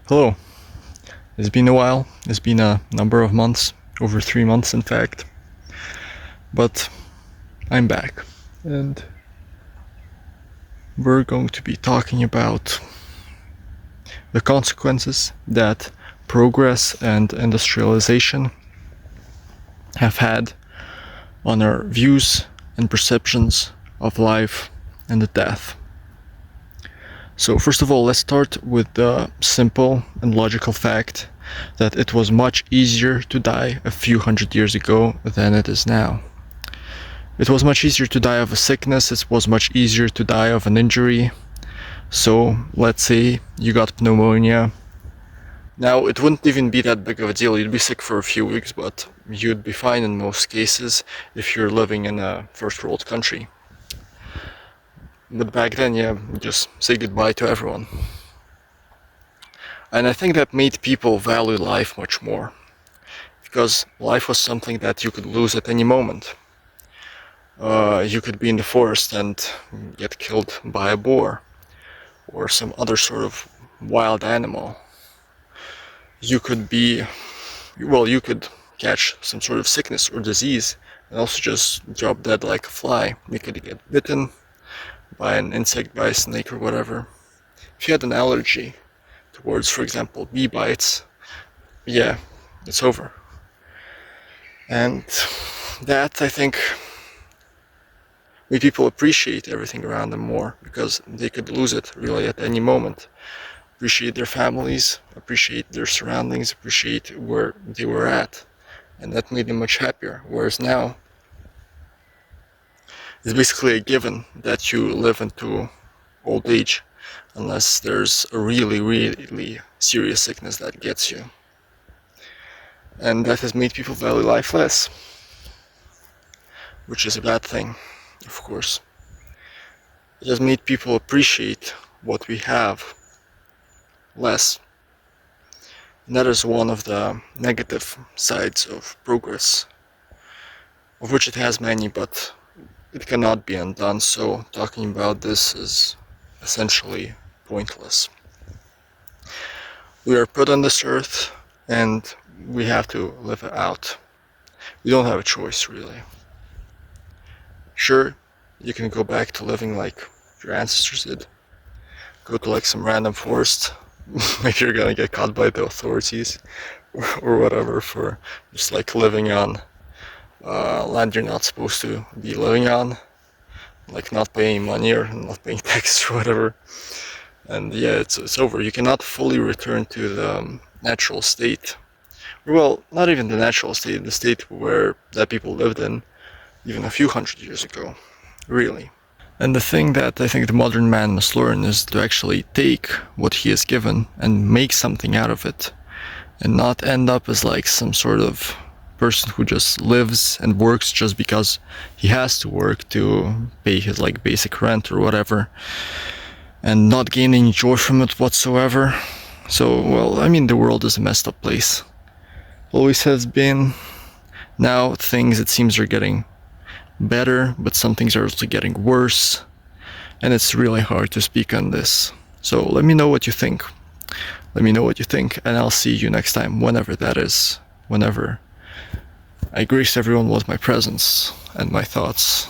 Hello. It's been a while. It's been a number of months, over 3 months in fact. But I'm back. And we're going to be talking about the consequences that progress and industrialization have had on our views and perceptions of life and the death. So first of all, let's start with the simple and logical fact that it was much easier to die a few hundred years ago than it is now. It was much easier to die of a sickness, it was much easier to die of an injury. So let's say you got pneumonia. Now it wouldn't even be that big of a deal, you'd be sick for a few weeks, but you'd be fine in most cases if you're living in a first world country. But back then, yeah, just say goodbye to everyone. And I think that made people value life much more. Because life was something that you could lose at any moment. You could be in the forest and get killed by a boar. Or some other sort of wild animal. You could catch some sort of sickness or disease and also just drop dead like a fly. You could get bitten by an insect, by a snake or whatever. If you had an allergy towards, for example, bee bites, yeah, it's over. And that, I think, made people appreciate everything around them more, because they could lose it really at any moment. Appreciate their families, appreciate their surroundings, appreciate where they were at. And that made them much happier. Whereas now, it's basically a given that you live into old age unless there's a really, really serious sickness that gets you. And that has made people value life less, which is a bad thing, of course. It has made people appreciate what we have less. And that is one of the negative sides of progress, of which it has many, but it cannot be undone, so talking about this is essentially pointless. We are put on this earth and we have to live it out. We don't have a choice, really. Sure, you can go back to living like your ancestors did. Go to like some random forest. Maybe you're gonna get caught by the authorities or whatever for just like living on land you're not supposed to be living on, like not paying money or not paying taxes or whatever. And yeah, it's over. You cannot fully return to the natural state. Well, not even the natural state, the state that people lived in even a few hundred years ago, really. And the thing that I think the modern man must learn is to actually take what he is given and make something out of it, and not end up as like some sort of person who just lives and works just because he has to work to pay his like basic rent or whatever, and not gain any joy from it whatsoever. So, well, I mean, the world is a messed up place. Always has been. Now things, it seems, are getting better, but some things are also getting worse, and it's really hard to speak on this. So let me know what you think. And I'll see you next time, whenever that is. Whenever I grace everyone with my presence and my thoughts.